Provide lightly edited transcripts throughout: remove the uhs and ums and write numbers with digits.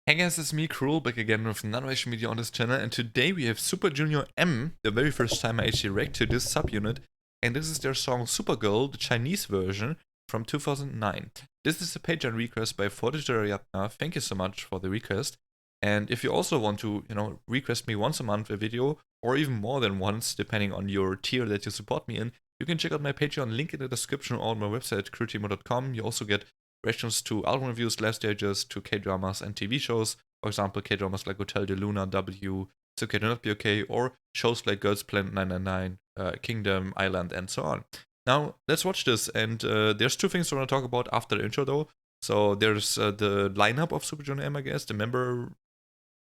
Hey guys, it's me, Cruel, back again with another reaction video on this channel, and today we have 슈퍼주니어-M, the very first time I actually react to this subunit, and this is their song Supergirl, the Chinese version from 2009. This is a Patreon request by 슈퍼주니어-M. Thank you so much for the request. And if you also want to, request me once a month a video, or even more than once, depending on your tier that you support me in, you can check out my Patreon, link in the description, or on my website, crewtimo.com. You also get reactions to album reviews, live stages, to K-dramas and TV shows. For example, K-dramas like Hotel de Luna, W, It's Okay to Not Be Okay, or shows like Girls Planet 999, Kingdom, Island, and so on. Now, let's watch this, and there's two things I want to talk about after the intro, though. So there's the lineup of 슈퍼주니어-M, I guess, the member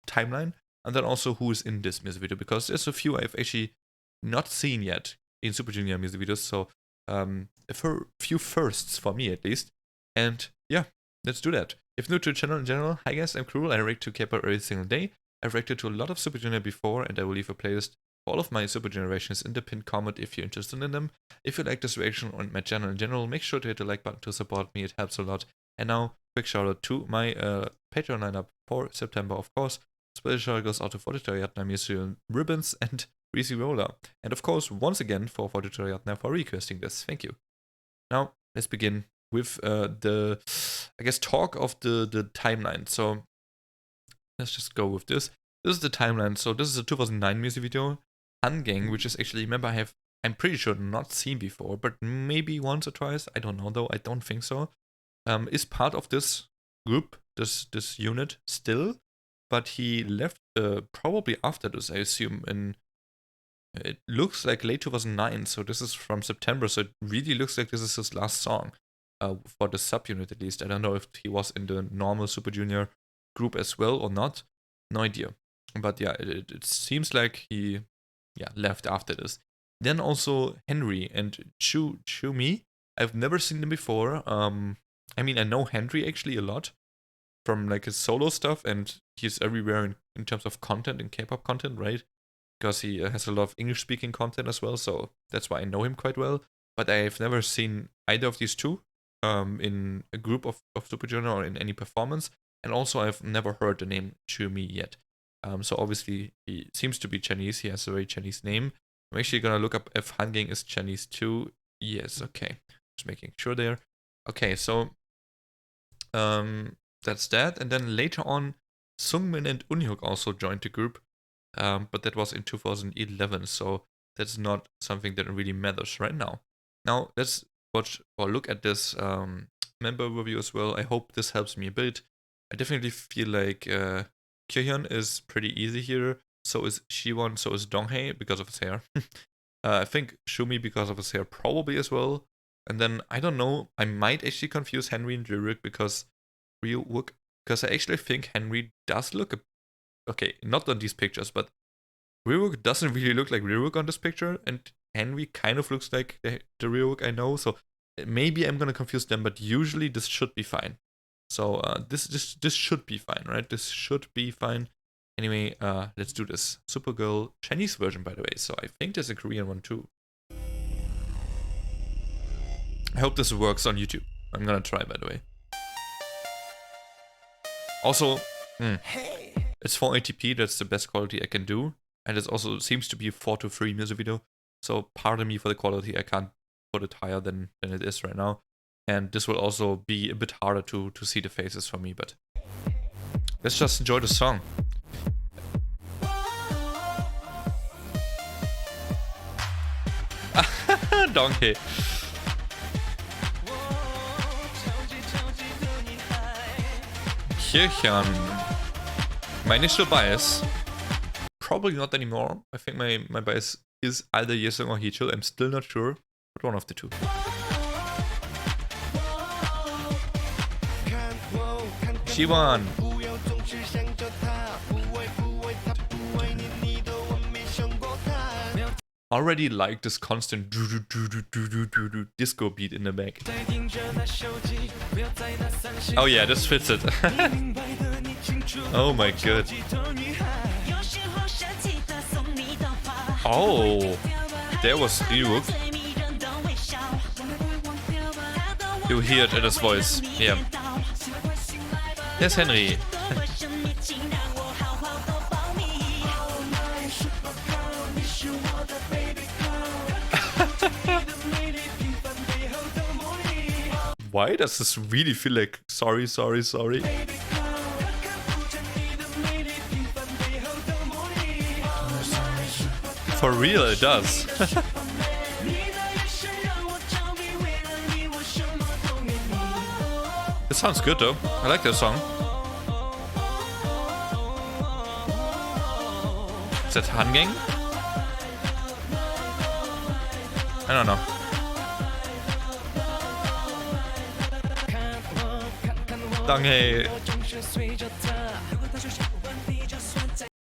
timeline, and then also who is in this music video, because there's a few I've actually not seen yet in 슈퍼주니어 music videos, so a few firsts for me at least. And yeah, let's do that. If new to the channel in general, hi guys, I'm Cruel. I react to K-pop every single day. I've reacted to a lot of 슈퍼주니어 before, and I will leave a playlist for all of my 슈퍼주니어 reactions in the pinned comment if you're interested in them. If you like this reaction on my channel in general, make sure to hit the like button to support me, it helps a lot. And now, quick shout out to my Patreon lineup for September, of course. Special shout out goes out to 슈퍼주니어-M, Yasuo Ribbons, and Reese Roller. And of course, once again, for 슈퍼주니어-M for requesting this. Thank you. Now, let's begin with the, I guess, talk of the timeline. So let's just go with this. This is the timeline. So this is a 2009 music video, Donghae, which is actually, remember, I'm pretty sure not seen before, but maybe once or twice. I don't know though. I don't think so. Is part of this group, this unit still, but he left probably after this, I assume. In it looks like late 2009. So this is from September. So it really looks like this is his last song. For the subunit at least. I don't know if he was in the normal 슈퍼주니어 group as well or not. No idea. But yeah, it seems like he left after this. Then also Henry and Chumi. I've never seen them before. I mean, I know Henry actually a lot from like his solo stuff, and he's everywhere in terms of content and K-pop content, right? Because he has a lot of English speaking content as well, so that's why I know him quite well. But I've never seen either of these two in a group of 슈퍼주니어 or in any performance, and also I've never heard the name Chumi yet. So obviously he seems to be Chinese. He has a very Chinese name. I'm actually gonna look up if Donghae is Chinese too. Yes, okay. Just making sure there. Okay, so that's that. And then later on, Sungmin and Unhyuk also joined the group, but that was in 2011. So that's not something that really matters right now. Now let's watch or look at this member review as well. I hope this helps me a bit. I definitely feel like Kyohyun is pretty easy here. So is Siwon, so is Donghae because of his hair. I think Shumi because of his hair probably as well. And then, I don't know, I might actually confuse Henry and Ryuk because I actually think Henry does look, okay, not on these pictures, but Ryuk doesn't really look like Ryuk on this picture, and Henry kind of looks like the Ryuk I know, so maybe I'm gonna confuse them, but usually this should be fine. So this should be fine, right? This should be fine. Anyway, let's do this. Supergirl Chinese version, by the way, so I think there's a Korean one too. I hope this works on YouTube. I'm gonna try, by the way. Also, it's 480p, that's the best quality I can do. And it also seems to be a 4:3 music video. So pardon me for the quality, I can't put it higher than it is right now. And this will also be a bit harder to see the faces for me, but let's just enjoy the song. Donghae. Kyohyun. My initial bias, probably not anymore. I think my bias is either Yesung or Heechul. I'm still not sure, but one of the two. Siwon. Already like this constant disco beat in the back. Oh yeah, this fits it. Oh my god. Oh, there was Ryuk. You hear it in his voice. Yeah. There's Henry. why does this really feel like sorry, sorry, sorry? For real, it does. It sounds good though. I like that song. Is that Hanging? I don't know. Donghae.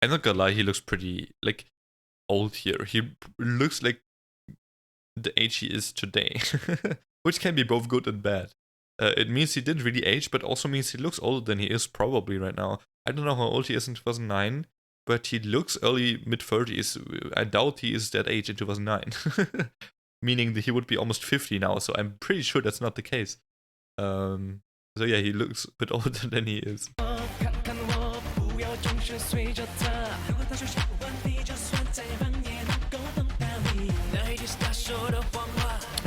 I'm not gonna lie, he looks pretty like old here. He looks like the age he is today, which can be both good and bad. It means he didn't really age, but also means he looks older than he is probably right now. I don't know how old he is in 2009, but he looks early mid-30s. I doubt he is that age in 2009. Meaning that he would be almost 50 now, so I'm pretty sure that's not the case. So yeah, he looks a bit older than he is.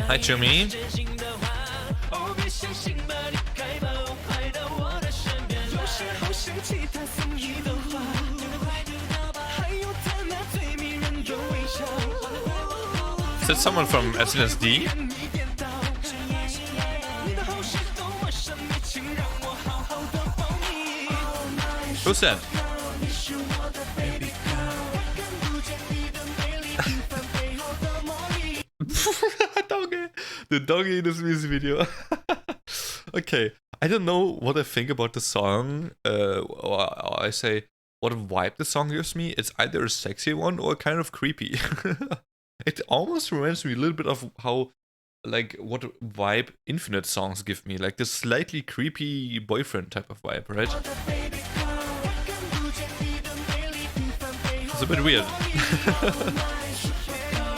Hi, Chumi. Is that someone from SNSD? Who's that? Donghae. The Donghae in this music video. Okay, I don't know what I think about the song, or I say what vibe the song gives me. It's either a sexy one or kind of creepy. It almost reminds me a little bit of how, like, what vibe Infinite songs give me, like this slightly creepy boyfriend type of vibe, right? It's a bit weird.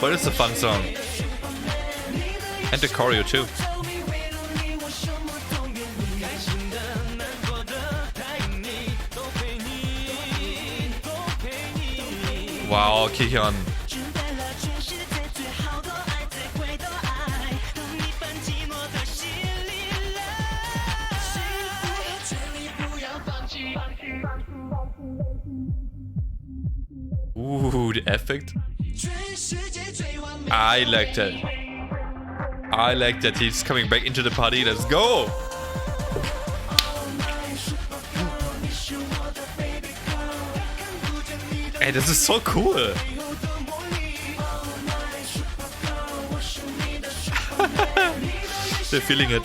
But it's a fun song. And the choreo too. Wow, Kihyun. Ooh, the effect. I like that. I like that he's coming back into the party. Let's go! Hey, this is so cool. They're feeling it.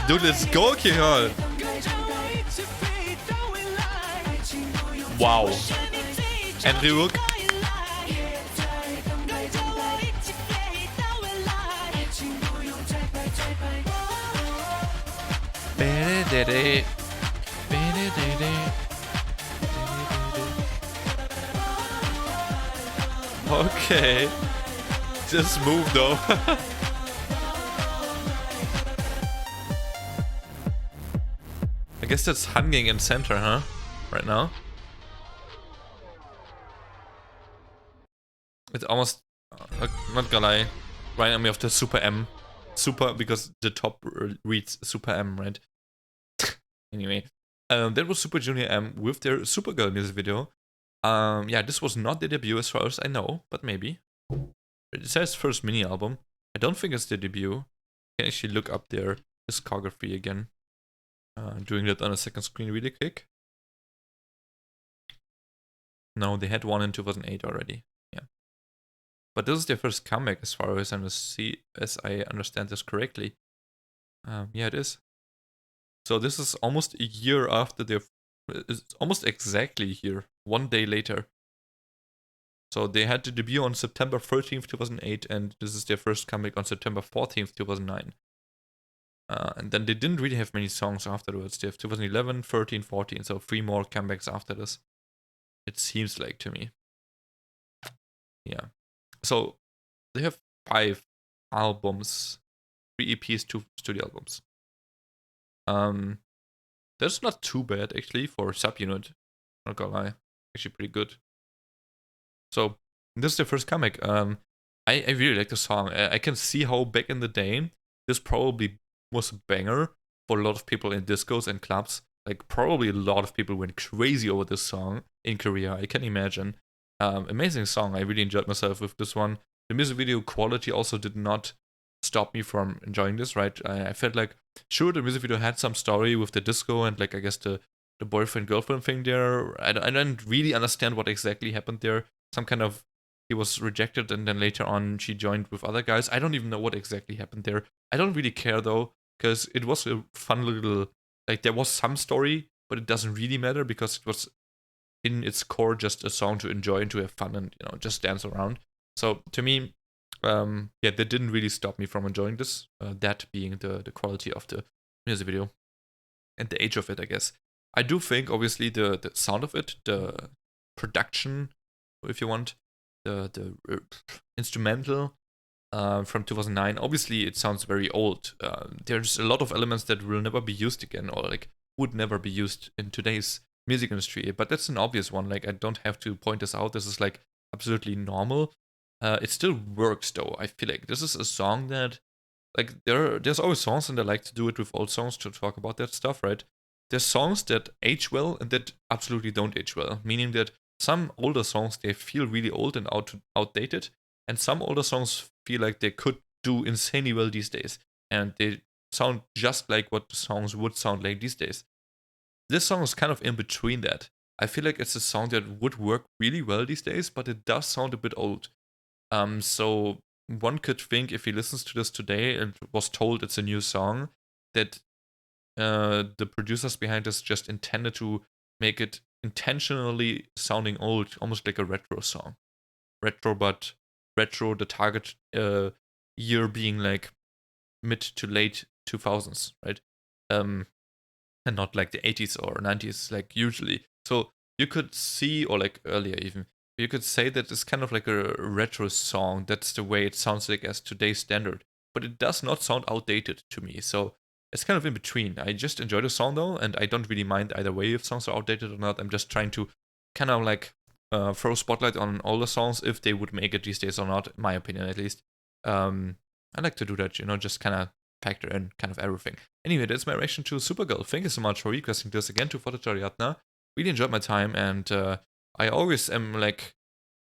Dude, let's go, Kihyun. Wow. And Ryuk. Okay. Just move though. I guess that's hanging in center, huh? Right now. It's almost, not gonna lie, reminding me of the Super M. Super, because the top reads Super M, right? Anyway, that was 슈퍼주니어-M with their Supergirl music video. Yeah, this was not their debut as far as I know, but maybe. It says first mini album. I don't think it's their debut. You can actually look up their discography again. Doing that on a second screen really quick. No, they had one in 2008 already. Yeah. But this is their first comeback as far as I understand this correctly. Yeah, it is. So this is almost a year after it's almost exactly a year, 1 day later. So they had the debut on September 13th, 2008, and this is their first comeback on September 14th, 2009. And then they didn't really have many songs afterwards. They have 2011, 13, 14, so 3 more comebacks after this. It seems like to me. Yeah. So they have 5 albums, 3 EPs, 2 studio albums. That's not too bad actually for subunit. Not gonna lie, actually pretty good. So this is their first comeback. I really like the song. I can see how back in the day, this probably was a banger for a lot of people in discos and clubs. Like, probably a lot of people went crazy over this song in Korea. I can imagine. Amazing song. I really enjoyed myself with this one. The music video quality also did not stop me from enjoying this, right? I felt like, sure, the music video had some story with the disco and, like, I guess the boyfriend-girlfriend thing there. I don't really understand what exactly happened there. Some kind of, he was rejected and then later on she joined with other guys. I don't even know what exactly happened there. I don't really care though, because it was a fun little, like, there was some story, but it doesn't really matter because it was in its core just a song to enjoy and to have fun and, you know, just dance around. So to me, yeah, that didn't really stop me from enjoying this. That being the quality of the music video and the age of it, I guess. I do think, obviously, the sound of it, the production, if you want, the instrumental from 2009. Obviously, it sounds very old. There's a lot of elements that will never be used again, or like would never be used in today's music industry. But that's an obvious one. Like, I don't have to point this out. This is like absolutely normal. It still works though. I feel like this is a song that, like, there's always songs, and I like to do it with old songs to talk about that stuff, right? There's songs that age well and that absolutely don't age well, meaning that some older songs, they feel really old and outdated, and some older songs feel like they could do insanely well these days, and they sound just like what the songs would sound like these days. This song is kind of in between that. I feel like it's a song that would work really well these days, but it does sound a bit old. So one could think, if he listens to this today and was told it's a new song, that the producers behind this just intended to make it intentionally sounding old, almost like a retro song. Retro, but retro, the target year being like mid to late 2000s, right? Um, and not like the 80s or 90s, like usually. So you could see, or like earlier even, you could say that it's kind of like a retro song. That's the way it sounds like as today's standard. But it does not sound outdated to me. So it's kind of in between. I just enjoy the song though, and I don't really mind either way if songs are outdated or not. I'm just trying to kind of like throw a spotlight on all the songs if they would make it these days or not, in my opinion at least. I like to do that, you know, just kind of factor in kind of everything. Anyway, that's my reaction to Supergirl. Thank you so much for requesting this again to Fotochariatna. Really enjoyed my time, and I always am like,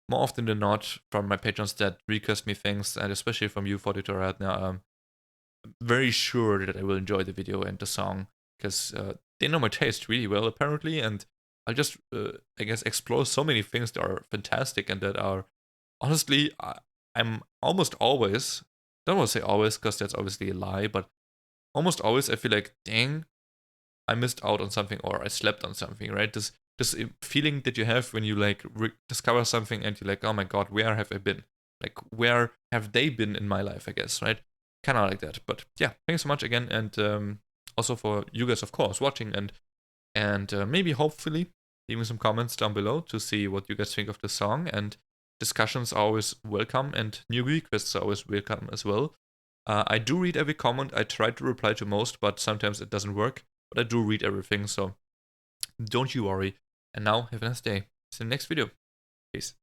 more often than not, from my patrons that request me things, and especially from you, Fotochariatna, very sure that I will enjoy the video and the song, because they know my taste really well apparently, and I'll just, I guess, explore so many things that are fantastic and that are, honestly, I'm almost always, don't want to say always because that's obviously a lie, but almost always I feel like, dang, I missed out on something or I slept on something, right? This feeling that you have when you like discover something and you're like, oh my god, where have I been? Like, where have they been in my life, I guess, right? Kind of like that. But yeah, thanks so much again, and also for you guys, of course, watching, and maybe hopefully leaving some comments down below to see what you guys think of the song. And discussions are always welcome, and new requests are always welcome as well. I do read every comment. I try to reply to most, but sometimes it doesn't work. But I do read everything, so don't you worry. And now, have a nice day. See you in the next video. Peace.